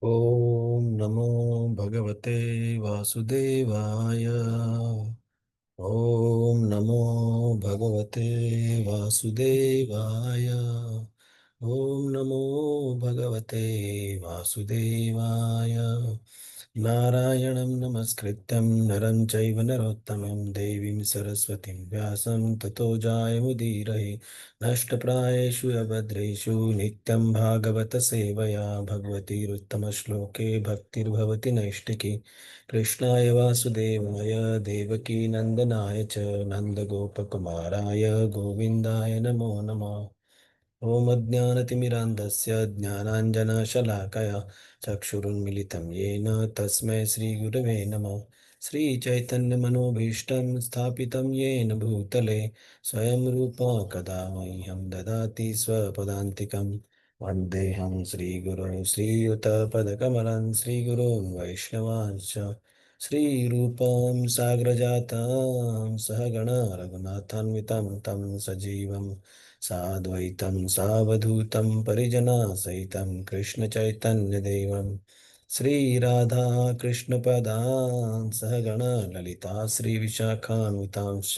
ॐ नमो भगवते वासुदेवाय। ॐ नमो भगवते वासुदेवाय। ॐ नमो भगवते वासुदेवाय। नारायणं नमस्कृत्यं नरं चैव नरोत्तमं देवीं सरस्वतीं व्यासं ततो जायमुदीरये। नष्टप्रायेषु अभद्रेषु नित्यं भागवत सेवया भगवतीरुत्तमश्लोके भक्तिर्भवति नैष्टिकी। कृष्णाय वासुदेवाय देवकीनन्दनाय च नन्दगोपकुमाराय गोविन्दाय नमो नमः। ॐ अज्ञानतिमिरान्धस्य ज्ञानाञ्जनशलाकया चक्षुरुन्मिलितं येन तस्मै श्रीगुरवे नमः। श्रीचैतन्यमनोभीष्टं स्थापितं येन भूतले स्वयं रूपा कदा मह्यं ददाति स्वपदान्तिकं। वन्देऽहं श्रीगुरो श्रीयुतपदकमलं श्रीगुरोन् वैष्णवांश्च श्रीरूपं साग्रजातं सहगण रघुनाथान्वितं तं सजीवं साद्वैतं सावधूतं परिजनसहितं कृष्णचैतन्यदेवं श्रीराधा कृष्णपदान् सहगण ललिता श्रीविशाखान्वितांश्च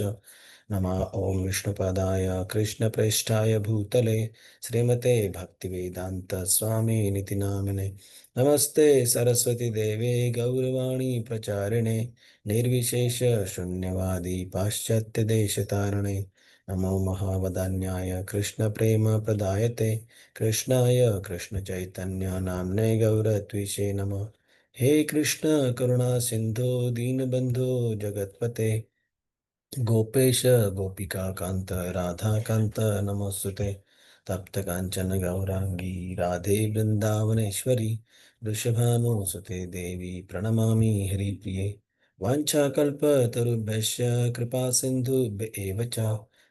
नमः। ॐ विष्णुपदाय कृष्णप्रेष्ठाय भूतले श्रीमते भक्तिवेदान्त स्वामी निति नामिने। नमस्ते सरस्वती देवे गौरवाणी प्रचारिणे निर्विशेष शून्यवादी पाश्चात्य देशतारणे। नमो महावदान्याय कृष्णप्रेम प्रदायते कृष्णाय कृष्णचैतन्य नाम्ने गौरत्विषे नमः। हे कृष्ण करुणा सिंधु दीनबंधु जगत्पते गोपेश गोपिका कांत राधा कांत नमोस्तुते। तप्त कांचन गौरांगी राधे वृंदावनेश्वरी वृषभानुसुते देवी प्रणमामि हरिप्रिये। वाञ्छाकल्पतरुभ्यश्च कृपा सिन्धुभ्य एव च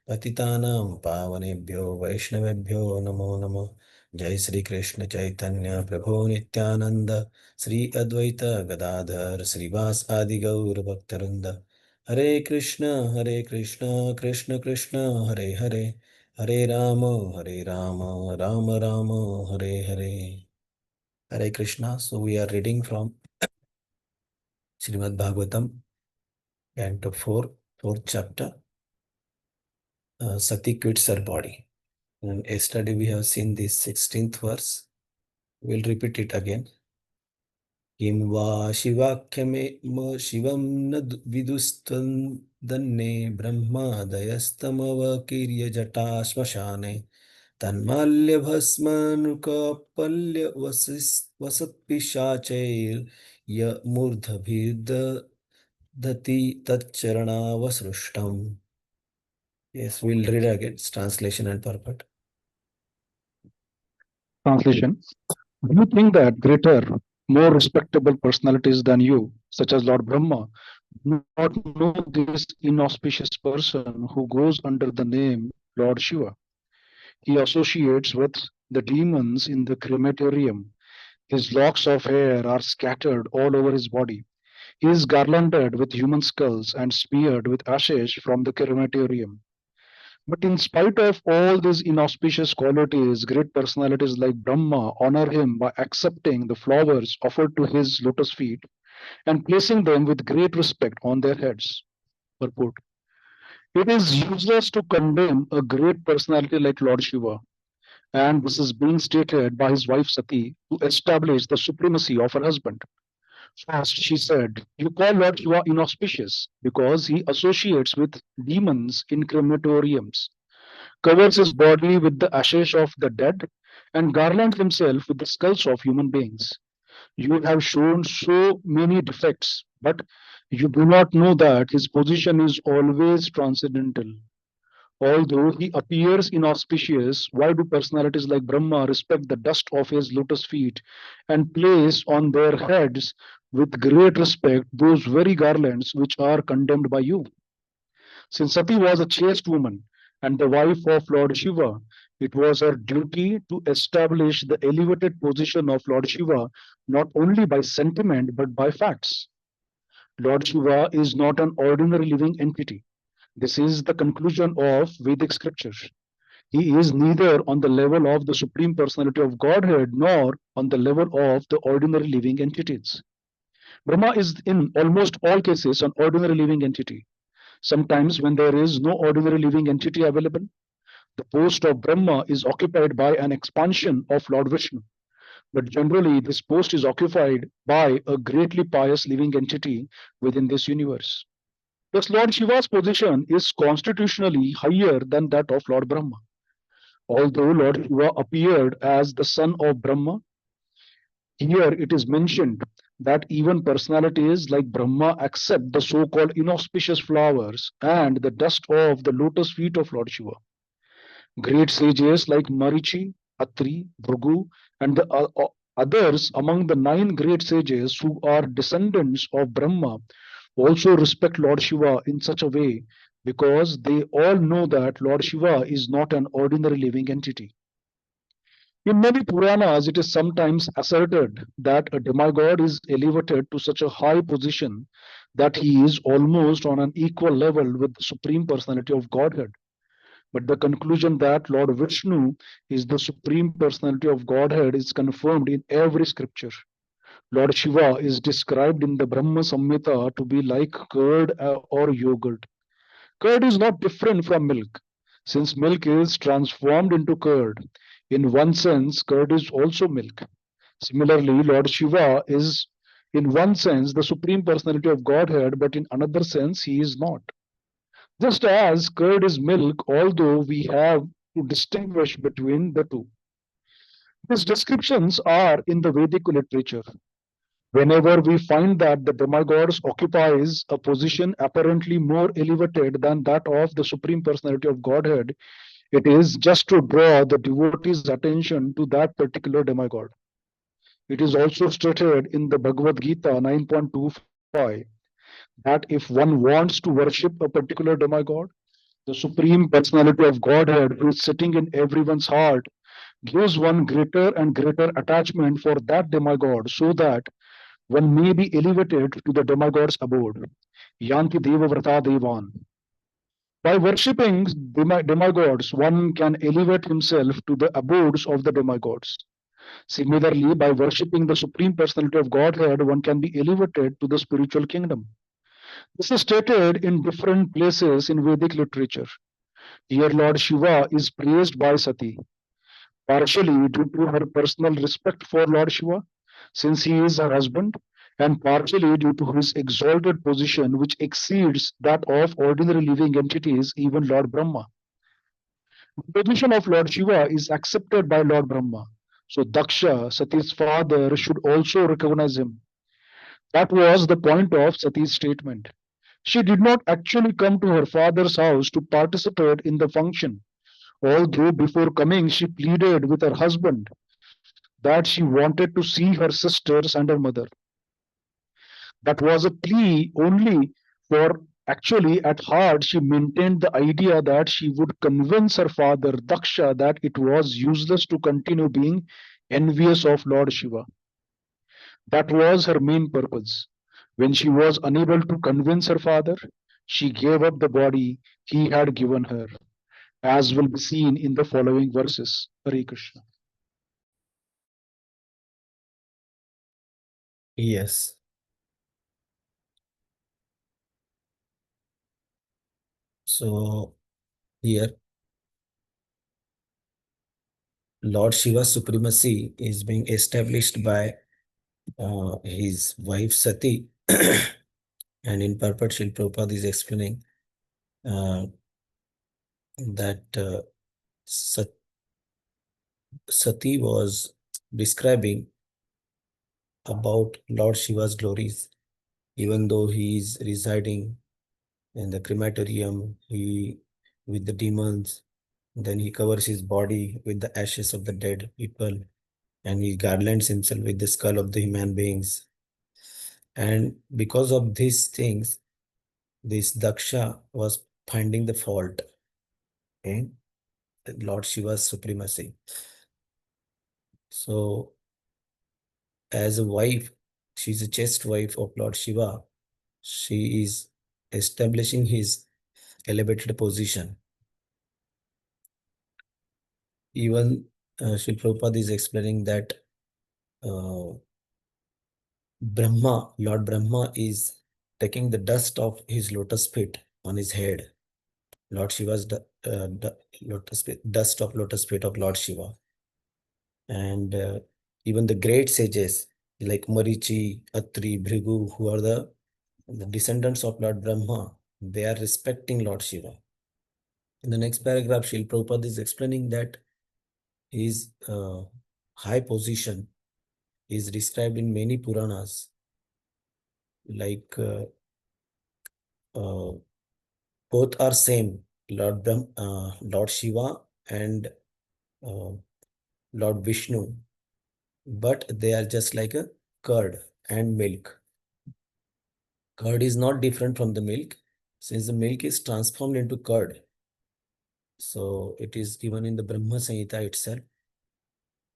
पतितानां पावनेभ्यो वैष्णवेभ्यो नमो नमः। जय श्री कृष्ण चैतन्य प्रभो नित्यानंद श्री अद्वैत गदाधर श्रीवास आदि गौर भक्तवृंद। हरे Krishna Krishna Krishna Hare Hare Hare Ram Ram Ram Hare Hare. Hare Krishna. So we are reading from Śrīmad-Bhāgavatam, Canto 4, fourth chapter. Sati quits her body. And yesterday we have seen the 16th verse. We'll repeat it again. किं वा शिवाख्यमे म शिवं न विदुस्त्वं दन्ने ब्रह्मादयस्तमवकीर्य जटा श्मशाने तन्माल्यभस्मानुकापल्य वसत्पिशाचैर्यमूर्धभिर्दधति तच्चरणावसृष्टम्. Yes, we'll read again. It's translation and purport. Translation. Do you think that greater, more respectable personalities than you, such as Lord Brahma, do not know this inauspicious person who goes under the name Lord Shiva? He associates with the demons in the crematorium. His locks of hair are scattered all over his body. He is garlanded with human skulls and smeared with ashes from the crematorium. But in spite of all these inauspicious qualities, great personalities like Brahma honor him by accepting the flowers offered to his lotus feet and placing them with great respect on their heads. Purport. It is useless to condemn a great personality like Lord Shiva, and this is being stated by his wife Sati to establish the supremacy of her husband. First, she said, "You call Lord Shiva inauspicious because he associates with demons in crematoriums, covers his body with the ashes of the dead, and garlands himself with the skulls of human beings. You have shown so many defects, but you do not know that his position is always transcendental. Although he appears inauspicious, why do personalities like Brahma respect the dust of his lotus feet and place on their heads with great respect those very garlands which are condemned by you? Since Sati was a chaste woman and the wife of Lord Shiva, it was her duty to establish the elevated position of Lord Shiva not only by sentiment but by facts. Lord Shiva is not an ordinary living entity. This is the conclusion of Vedic scriptures. He is neither on the level of the Supreme Personality of Godhead nor on the level of the ordinary living entities. Brahma is in almost all cases an ordinary living entity. Sometimes, when there is no ordinary living entity available, the post of Brahma is occupied by an expansion of Lord Vishnu. But generally, this post is occupied by a greatly pious living entity within this universe. Thus, Lord Shiva's position is constitutionally higher than that of Lord Brahma. Although Lord Shiva appeared as the son of Brahma, here it is mentioned that even personalities like Brahma accept the so called inauspicious flowers and the dust of the lotus feet of Lord Shiva. Great sages like Marichi, Atri, Bhrigu, and the others among the nine great sages who are descendants of Brahma also respect Lord Shiva in such a way because they all know that Lord Shiva is not an ordinary living entity. In many Puranas, it is sometimes asserted that a demigod is elevated to such a high position that he is almost on an equal level with the Supreme Personality of Godhead. But the conclusion that Lord Vishnu is the Supreme Personality of Godhead is confirmed in every scripture. Lord Shiva is described in the Brahma Samhita to be like curd or yogurt. Curd is not different from milk, since milk is transformed into curd. In one sense, curd is also milk. Similarly, Lord Shiva is, in one sense, the Supreme Personality of Godhead, but in another sense, he is not. Just as curd is milk, although we have to distinguish between the two. These descriptions are in the Vedic literature. Whenever we find that the demigods occupies a position apparently more elevated than that of the Supreme Personality of Godhead, it is just to draw the devotee's attention to that particular demigod. It is also stated in the Bhagavad Gita 9.25 that if one wants to worship a particular demigod, the Supreme Personality of Godhead, who is sitting in everyone's heart, gives one greater and greater attachment for that demigod so that one may be elevated to the demigod's abode. Yanti Deva Vrata Devan. By worshipping demigods, one can elevate himself to the abodes of the demigods. Similarly, by worshipping the Supreme Personality of Godhead, one can be elevated to the spiritual kingdom. This is stated in different places in Vedic literature. Here, Lord Shiva is praised by Sati, partially due to her personal respect for Lord Shiva, since he is her husband, and partially due to his exalted position, which exceeds that of ordinary living entities, even Lord Brahma. The position of Lord Shiva is accepted by Lord Brahma. So Daksha, Sati's father, should also recognize him. That was the point of Sati's statement. She did not actually come to her father's house to participate in the function, although before coming she pleaded with her husband that she wanted to see her sisters and her mother. That was a plea only, for actually at heart she maintained the idea that she would convince her father Daksha that it was useless to continue being envious of Lord Shiva. That was her main purpose. When she was unable to convince her father, she gave up the body he had given her, as will be seen in the following verses. Hare Krishna. Yes. So here, Lord Shiva's supremacy is being established by his wife Sati, and in purport, Srila Prabhupada is explaining uh, that Sati was describing about Lord Shiva's glories, even though he is residing in the crematorium, he with the demons, then he covers his body with the ashes of the dead people, and he garlands himself with the skull of the human beings. And because of these things, this Daksha was finding the fault in Lord Shiva's supremacy. So, as a wife, she's a chaste wife of Lord Shiva. She is establishing his elevated position. Even Srila Prabhupada is explaining that Brahma, Lord Brahma is taking the dust of his lotus feet on his head. Lord Shiva's lotus feet, dust of lotus feet of Lord Shiva. And even the great sages like Marichi, Atri, Bhrigu, who are the descendants of Lord Brahma, they are respecting Lord Shiva. In the next paragraph, Srila Prabhupada is explaining that his high position is described in many Puranas, like both are same, Lord Shiva and uh, Lord Vishnu, but they are just like a curd and milk. Curd is not different from the milk, since the milk is transformed into curd. So it is given in the Brahma Samhita itself,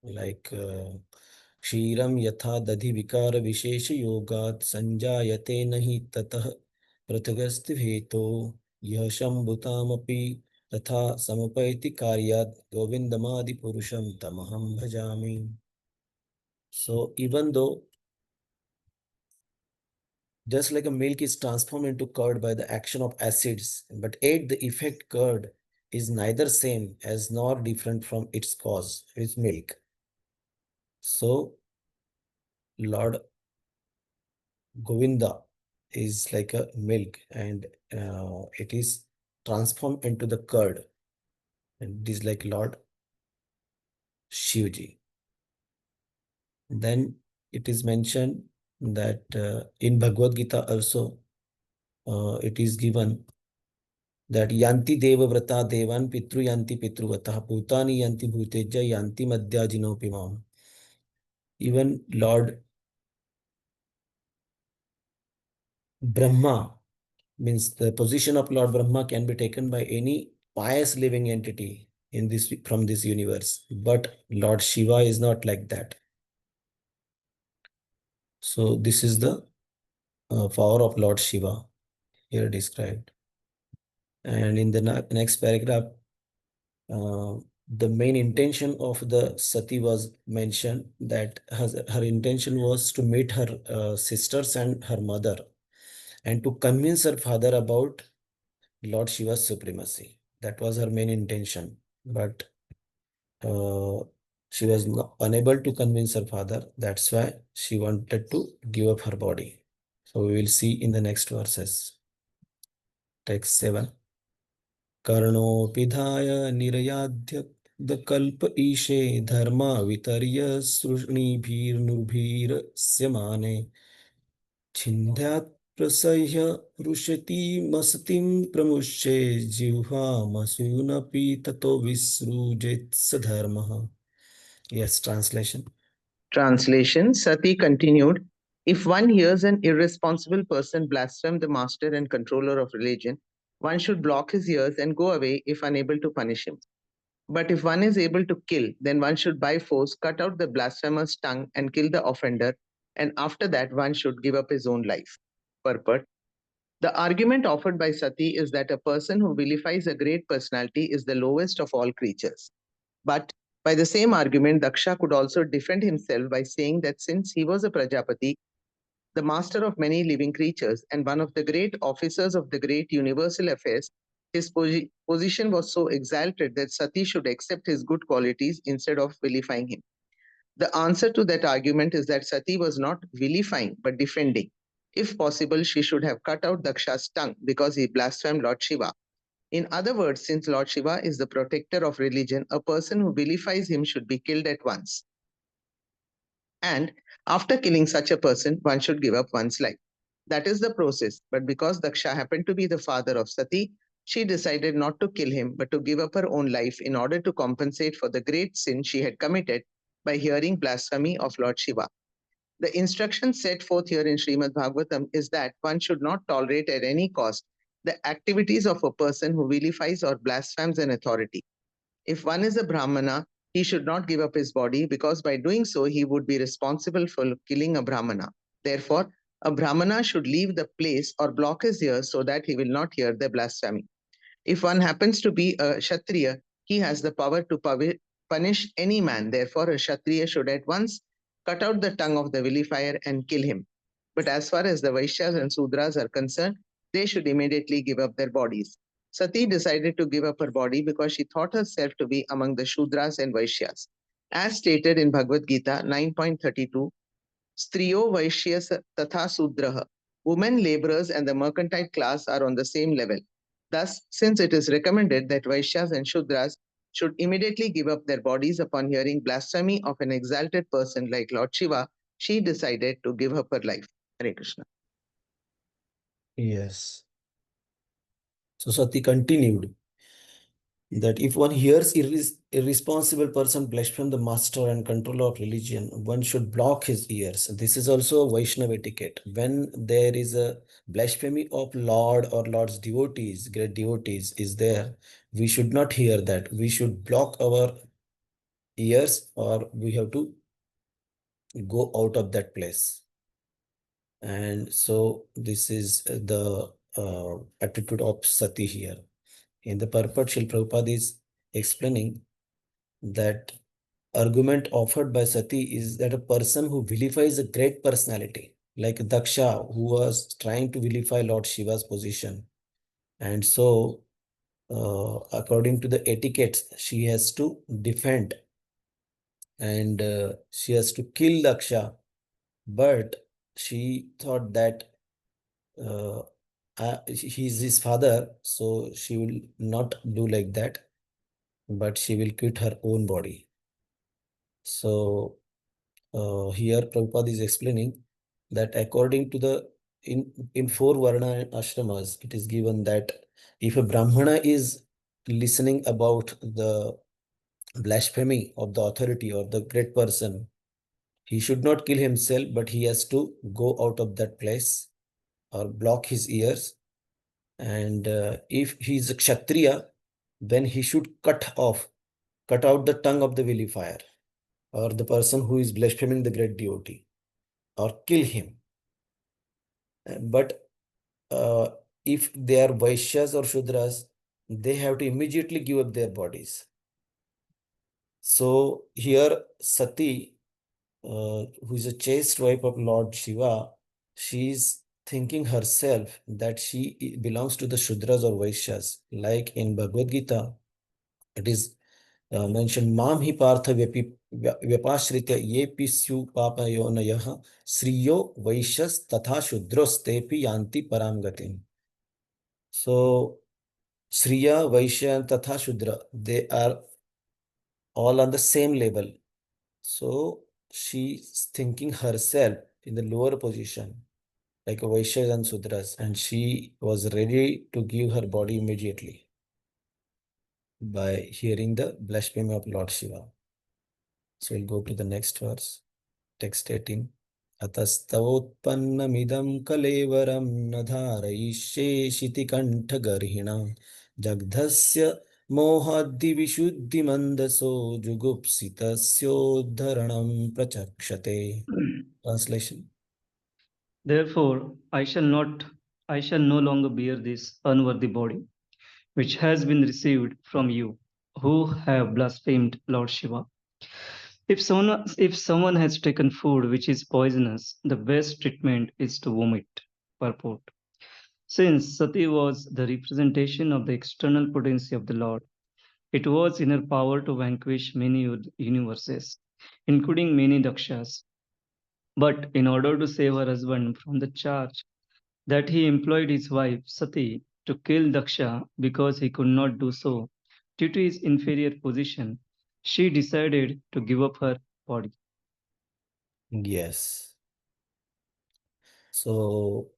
like क्षीरम यथा दधि विकार विशेष योगात् संजायते नहि ततः पृथगस्ति हेतो यह शंभुतामपि तथा समुपैति कार्यात् गोविंदमादि पुरुषं तमहं भजामि. So even though just like a milk is transformed into curd by the action of acids, but yet the effect curd is neither same as nor different from its cause, its milk. So Lord Govinda is like a milk, and it is transformed into the curd, and it is like Lord Shivji. Then it is mentioned that in Bhagavad Gita also it is given that yanti deva vrata devan pitru yanti pitruvatah bhutani yanti bhuteja yanti madhyajinopimam. Even Lord Brahma, means the position of Lord Brahma can be taken by any pious living entity in this from this universe, but Lord Shiva is not like that. So this is the power of Lord Shiva here described. And in the next paragraph, the main intention of the Sati was mentioned, that her intention was to meet her sisters and her mother and to convince her father about Lord Shiva's supremacy. That was her main intention. But she was unable to convince her father. That's why she wanted to give up her body. So we will see in the next verses. Text 7. कर्णोऽपिधाय निरयाध्य कल्प ईशे धर्मा वितर्य सृष्णिभिर्नुर्भिरस्य माने छिन्द्यात् प्रसह्य रुशती मसतिं प्रमुष्ये जिह्वामसूनपि ततो विसृजेत् स धर्मः. Yes, translation. Translation, Sati continued, if one hears an irresponsible person blaspheme the master and controller of religion, one should block his ears and go away if unable to punish him. But if one is able to kill, then one should by force cut out the blasphemer's tongue and kill the offender, and after that one should give up his own life. Purport. The argument offered by Sati is that a person who vilifies a great personality is the lowest of all creatures. But by the same argument, Daksha could also defend himself by saying that since he was a Prajāpati, the master of many living creatures and one of the great officers of the great universal affairs, his position was so exalted that Sati should accept his good qualities instead of vilifying him. The answer to that argument is that Sati was not vilifying but defending. If possible, she should have cut out Daksha's tongue because he blasphemed Lord Shiva. In other words, since Lord Shiva is the protector of religion, a person who vilifies him should be killed at once. And after killing such a person, one should give up one's life. That is the process. But because Daksha happened to be the father of Sati, she decided not to kill him, but to give up her own life in order to compensate for the great sin she had committed by hearing blasphemy of Lord Shiva. The instruction set forth here in Śrīmad-Bhāgavatam is that one should not tolerate at any cost the activities of a person who vilifies or blasphemes an authority. If one is a Brahmana, he should not give up his body because by doing so, he would be responsible for killing a Brahmana. Therefore, a Brahmana should leave the place or block his ears so that he will not hear the blasphemy. If one happens to be a Kshatriya, he has the power to punish any man. Therefore, a Kshatriya should at once cut out the tongue of the vilifier and kill him. But as far as the Vaishyas and Sudras are concerned, they should immediately give up their bodies. Sati decided to give up her body because she thought herself to be among the Shudras and Vaishyas. As stated in Bhagavad Gita 9.32, Striyo Vaishyas Tatha Sudraha. Women laborers and the mercantile class are on the same level. Thus, since it is recommended that Vaishyas and Shudras should immediately give up their bodies upon hearing blasphemy of an exalted person like Lord Shiva, she decided to give up her life. Hare Krishna. Yes. So Sati continued that if one hears irresponsible person blaspheme the master and controller of religion, one should block his ears. This is also Vaishnava etiquette. When there is a blasphemy of Lord or Lord's devotees, great devotees is there, we should not hear that. We should block our ears, or we have to go out of that place. And so this is the attitude of Sati here. In the purport, Srila Prabhupada is explaining that argument offered by Sati is that a person who vilifies a great personality, like Daksha, who was trying to vilify Lord Shiva's position. And so, according to the etiquettes, she has to defend and she has to kill Daksha. But she thought that he's his father, so she will not do like that, but she will quit her own body. So here Prabhupada is explaining that according to the in 4 Varna ashramas, it is given that if a Brahmana is listening about the blasphemy of the authority or the great person, he should not kill himself, but he has to go out of that place or block his ears. And if he is a Kshatriya, then he should cut out the tongue of the vilifier or the person who is blaspheming the great devotee, or kill him. But if they are Vaishyas or Shudras, they have to immediately give up their bodies. So here Sati, who is a chaste wife of Lord Shiva, she is thinking herself that she belongs to the Shudras or Vaishyas. Like in Bhagavad Gita, it is mentioned, Mam hi partha vyapashritya ye pisyu papayonayah sriyo vaishyas tatha shudros tepi yanti paramgatim. So Sriya, Vaishya and Tatha Shudra, they are all on the same level. So she's thinking herself in the lower position, like a Vaishyas and Sudras, and she was ready to give her body immediately by hearing the blasphemy of Lord Shiva. So we'll go to the next verse, text 18. Atastavoutpannamidam kalevaram nadharayishe shiti kantha garhina jagdhasya mohaddi vishuddhi mandaso jugupsitasyoddharanam prachakshate. Translation. Therefore, I shall no longer bear this unworthy body, which has been received from you, who have blasphemed Lord Shiva. If someone has taken food which is poisonous, the best treatment is to vomit. Purport. Since Sati was the representation of the external potency of the Lord, it was in her power to vanquish many universes, including many Dakshas. But in order to save her husband from the charge that he employed his wife Sati to kill Daksha because he could not do so due to his inferior position, she decided to give up her body. Yes. So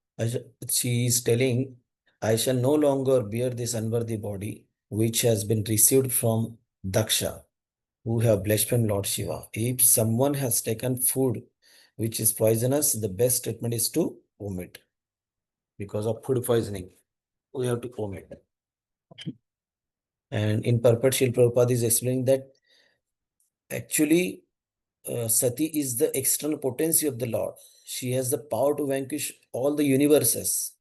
she is telling, I shall no longer bear this unworthy body which has been received from Daksha, who have blasphemed Lord Shiva. If someone has taken food which is poisonous, the best treatment is to vomit. Because of food poisoning, we have to vomit. And in purport, Srila Prabhupada is explaining that actually Sati is the external potency of the Lord. She has the power to vanquish all the universes,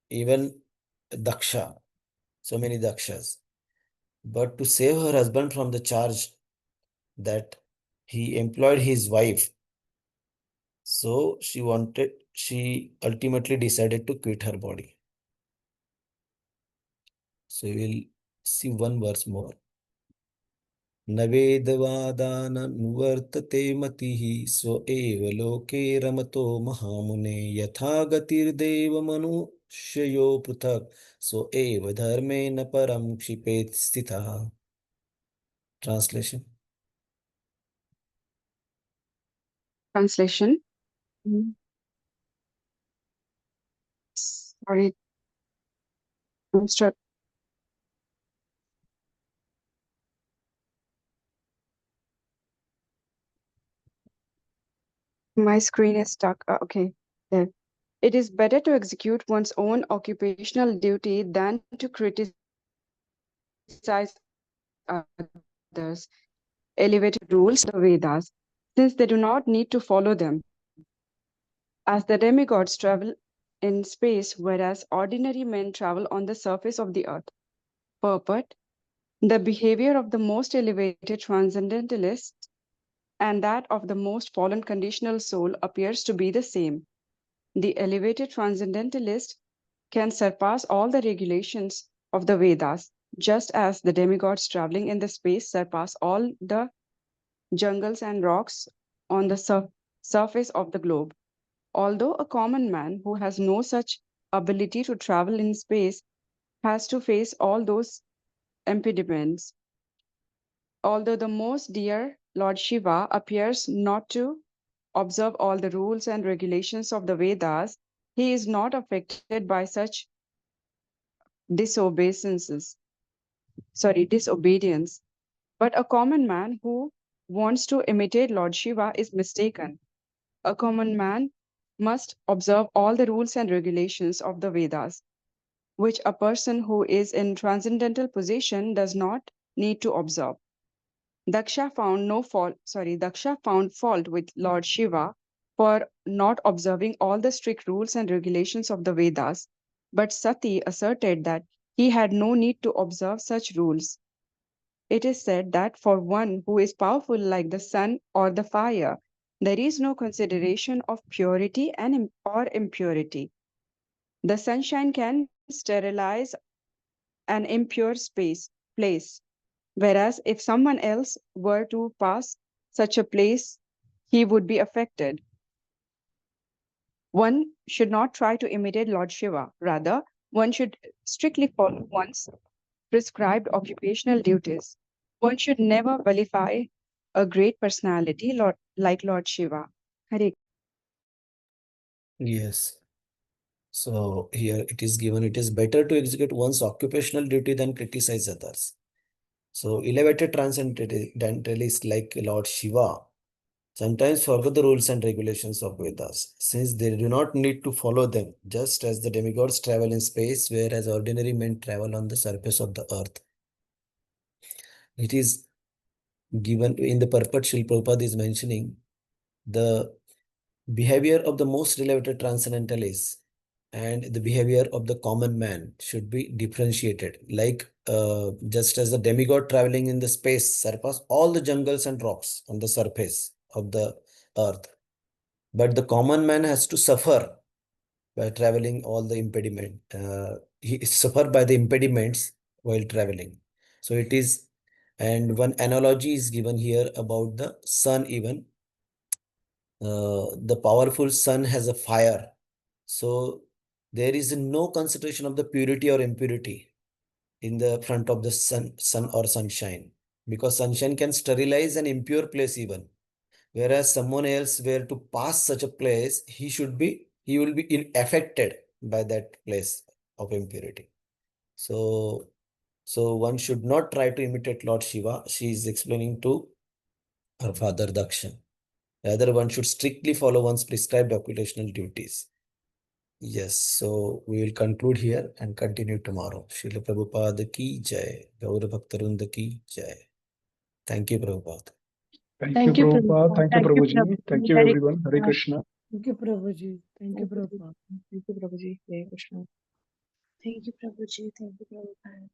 even Daksha, so many Dakshas. But to save her husband from the charge that he employed his wife. So she ultimately decided to quit her body. So we'll see one verse more. नवेदवादान nuvartate matihi so eva loke ramato mahamune yatha gatirdev manushyo pruthak so eva dharmena param kshipet sthitah. Translation. Translation. Sorry, I'm stuck. My screen is stuck. Okay, there. It is better to execute one's own occupational duty than to criticize others. Elevated rules of the Vedas, since they do not need to follow them. As the demigods travel in space, whereas ordinary men travel on the surface of the earth. Purport. The behavior of the most elevated transcendentalist and that of the most fallen conditional soul appears to be the same. The elevated transcendentalist can surpass all the regulations of the Vedas, just as the demigods traveling in the space surpass all the jungles and rocks on the surface of the globe. Although a common man who has no such ability to travel in space has to face all those impediments. Although the most dear Lord Shiva appears not to observe all the rules and regulations of the Vedas, he is not affected by such disobedience. But a common man who wants to imitate Lord Shiva is mistaken. A common man must observe all the rules and regulations of the Vedas, which a person who is in transcendental position does not need to observe. Daksha found fault with Lord Shiva for not observing all the strict rules and regulations of the Vedas, but Sati asserted that he had no need to observe such rules. It is said that for one who is powerful like the sun or the fire, there is no consideration of purity or impurity. The sunshine can sterilize an impure place. Whereas if someone else were to pass such a place, he would be affected. One should not try to imitate Lord Shiva. Rather, one should strictly follow one's prescribed occupational duties. One should never vilify a great personality like Lord Shiva. Hare. Yes. So here it is given, it is better to execute one's occupational duty than criticize others. So elevated transcendentalists like Lord Shiva sometimes forget the rules and regulations of Vedas, since they do not need to follow them, just as the demigods travel in space, whereas ordinary men travel on the surface of the earth. It is given in the purport. Srila Prabhupada is mentioning the behavior of the most elevated transcendentalists and the behavior of the common man should be differentiated. Like just as the demigod traveling in the space surpass all the jungles and rocks on the surface of the earth, but the common man has to suffer by traveling all the impediment. He suffer by the impediments while traveling. So it is, and one analogy is given here about the sun. Even the powerful sun has a fire. So there is no consideration of the purity or impurity in the front of the sun or sunshine, because sunshine can sterilize an impure place even. Whereas someone else were to pass such a place, he will be affected by that place of impurity. So one should not try to imitate Lord Shiva. She is explaining to her father Daksha. Rather, one should strictly follow one's prescribed occupational duties. Yes, so we will conclude here and continue tomorrow. Srila Prabhupada ki jai, Gaura Bhaktarunda ki jai. Thank you, Prabhupada. Thank you, Prabhupada. Thank you, Prabhuji. Thank you, Hare everyone. Hare Krishna. Krishna. Thank you, Prabhuji. Thank you, Prabhupada. Thank you, Prabhuji. Hare Krishna. Thank you, Prabhuji. Thank you, Prabhupada.